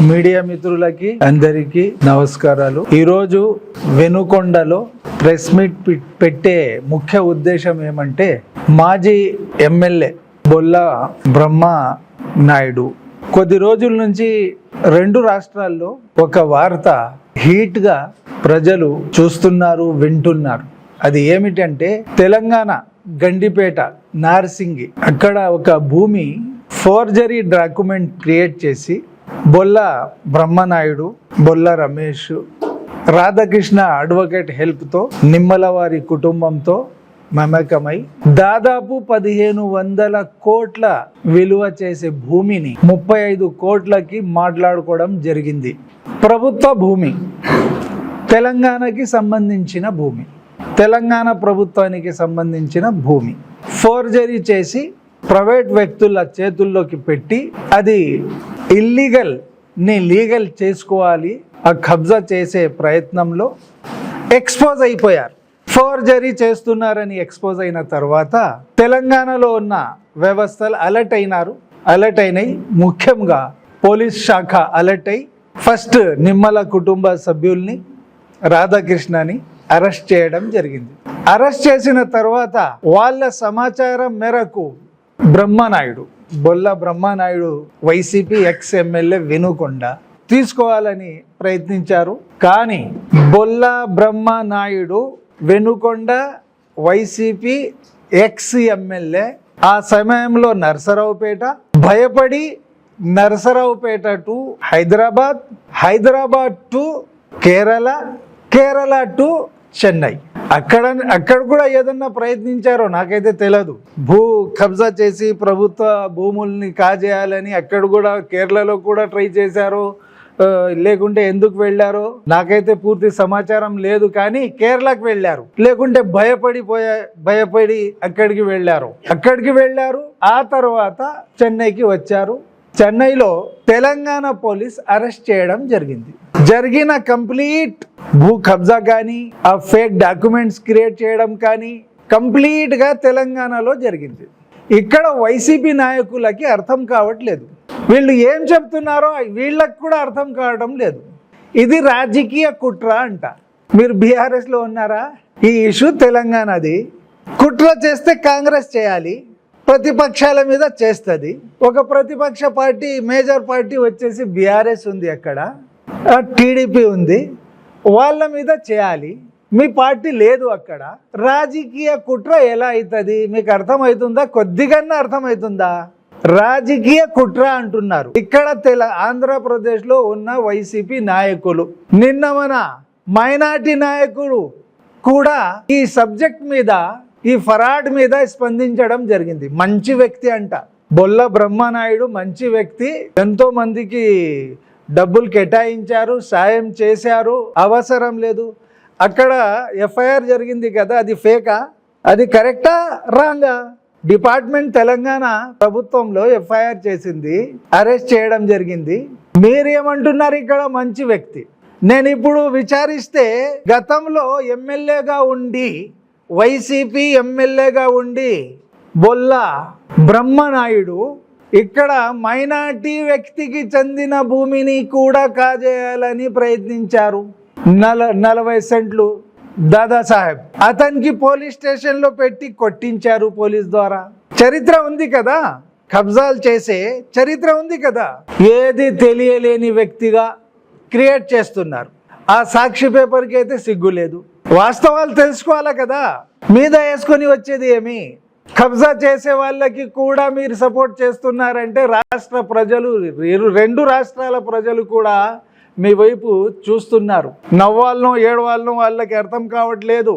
Media మిత్రులకి అందరికీ నమస్కారాలు. ఈరోజు వెనుకొండలో ప్రెస్ మీట్ పెట్టే ముఖ్య ఉద్దేశం ఏమంటే, మాజీ ఎమ్మెల్యే బొల్ల బ్రహ్మ నాయుడు కొద్ది రోజుల నుంచి రెండు రాష్ట్రాల్లో ఒక వార్త హీట్ గా ప్రజలు చూస్తున్నారు, వింటున్నారు. అది ఏమిటంటే, తెలంగాణ గండిపేట నార్సింగి అక్కడ ఒక భూమి ఫోర్జరీ డాక్యుమెంట్ క్రియేట్ చేసి బొల్ల బ్రహ్మనాయుడు, బొల్ల రమేష్, రాధాకృష్ణ అడ్వకేట్ హెల్ప్తో నిమ్మలవారి కుటుంబంతో మమకమై దాదాపు 1500 కోట్ల విలువ చేసే భూమిని 35 కోట్లకి మాట్లాడుకోవడం జరిగింది. ప్రభుత్వ భూమి, తెలంగాణకి సంబంధించిన భూమి, తెలంగాణ ప్రభుత్వానికి సంబంధించిన భూమి ఫోర్జరీ చేసి ప్రైవేట్ వ్యక్తుల చేతుల్లోకి పెట్టి అది ఇల్లీగల్ ని లీగల్ చేసుకోవాలి ఆ కబ్జా చేసే ప్రయత్నంలో ఎక్స్పోజ్ అయిపోయారు. ఫోర్జరీ చేస్తున్నారని ఎక్స్పోజ్ అయిన తర్వాత తెలంగాణలో ఉన్న వ్యవస్థలు అలర్ట్ అయినాయి. ముఖ్యంగా పోలీస్ శాఖ అలర్ట్ అయి ఫస్ట్ నిమ్మల కుటుంబ సభ్యుల్ని, రాధాకృష్ణని అరెస్ట్ చేయడం జరిగింది. అరెస్ట్ చేసిన తర్వాత వాళ్ళ సమాచారం మేరకు Brahmanaidu, Bolla Brahmanaidu YCP ex MLA Vinukonda తీసుకోవాలని ప్రయత్నించారు. కానీ Bolla Brahmanaidu Vinukonda YCP ex MLA ఆ సమయంలో నరసరావుపేట భయపడి Narasaraopet to Hyderabad to Kerala to Chennai అక్కడ కూడా ఏదన్నా ప్రయత్నించారో నాకైతే తెలియదు. భూ కబ్జా చేసి ప్రభుత్వ భూముల్ని కాజేయాలని అక్కడ కూడా కేరళలో కూడా ట్రై చేశారు. లేకుంటే ఎందుకు వెళ్ళారో నాకైతే పూర్తి సమాచారం లేదు. కానీ కేరళకు వెళ్ళారు, లేకుంటే భయపడి అక్కడికి వెళ్ళారు. ఆ తర్వాత చెన్నైకి వచ్చారు. చెన్నైలో తెలంగాణ పోలీస్ అరెస్ట్ చేయడం జరిగిన కంప్లీట్ భూ కబ్జా కానీ ఆ ఫేక్ డాక్యుమెంట్స్ క్రియేట్ చేయడం కానీ కంప్లీట్ గా తెలంగాణలో జరిగింది. ఇక్కడ వైసీపీ నాయకులకి అర్థం కావట్లేదు, వీళ్ళు ఏం చెప్తున్నారో వీళ్ళకి కూడా అర్థం కావడం లేదు. ఇది రాజకీయ కుట్ర అంట. మీరు బీఆర్ఎస్ లో ఉన్నారా? ఈ ఇష్యూ తెలంగాణది. కుట్ర చేస్తే కాంగ్రెస్ చేయాలి, ప్రతిపక్షాల మీద చేస్తుంది. ఒక ప్రతిపక్ష పార్టీ, మేజర్ పార్టీ వచ్చేసి బీఆర్ఎస్ ఉంది, అక్కడ టీడీపీ ఉంది, వాళ్ళ మీద చేయాలి. మీ పార్టీ లేదు అక్కడ. రాజకీయ కుట్ర ఎలా అవుతుంది? మీకు అర్థమవుతుందా? కొద్దిగన్నా అర్థమవుతుందా? రాజకీయ కుట్ర అంటున్నారు. ఇక్కడ ఆంధ్రప్రదేశ్లో ఉన్న వైసీపీ నాయకులు, నిన్న మన మైనార్టీ నాయకుడు కూడా ఈ సబ్జెక్ట్ మీద, ఈ ఫరాడ్ మీద స్పందించడం జరిగింది. మంచి వ్యక్తి అంట బొల్ల బ్రహ్మనాయుడు, మంచి వ్యక్తి. ఎంతో మందికి డబ్బులు కేటాయించారు, సాయం చేశారు, అవసరం లేదు. అక్కడ ఎఫ్ఐఆర్ జరిగింది కదా, అది ఫేకా? అది కరెక్టా రాంగా? డిపార్ట్మెంట్ తెలంగాణ ప్రభుత్వంలో ఎఫ్ఐఆర్ చేసింది, అరెస్ట్ చేయడం జరిగింది. మీరేమంటున్నారు? ఇక్కడ మంచి వ్యక్తి. నేను ఇప్పుడు విచారిస్తే గతంలో ఎమ్మెల్యేగా ఉండి, వైసీపీ ఎమ్మెల్యేగా ఉండి బొల్ల బ్రహ్మనాయుడు ఇక్కడ మైనార్టీ వ్యక్తికి చెందిన భూమిని కూడా కాజేయాలని ప్రయత్నించారు. 40 సెంట్లు దాదాసాహెబ్ అతనికి పోలీస్ స్టేషన్లో పెట్టి కొట్టించారు పోలీస్ ద్వారా. చరిత్ర ఉంది కదా, కబ్జాలు చేసే చరిత్ర ఉంది కదా. ఏది తెలియలేని వ్యక్తిగా క్రియేట్ చేస్తున్నారు. ఆ సాక్షి పేపర్కి అయితే సిగ్గు లేదు. వాస్తవాలు తెలుసుకోవాలా కదా. మీద వేసుకొని వచ్చేది ఏమి? కబ్జా చేసే వాళ్ళకి కూడా మీరు సపోర్ట్ చేస్తున్నారంటే రాష్ట్ర ప్రజలు, రెండు రాష్ట్రాల ప్రజలు కూడా మీ వైపు చూస్తున్నారు. నవ్వాలనో ఏడవాలనో వాళ్ళకి అర్థం కావట్లేదు.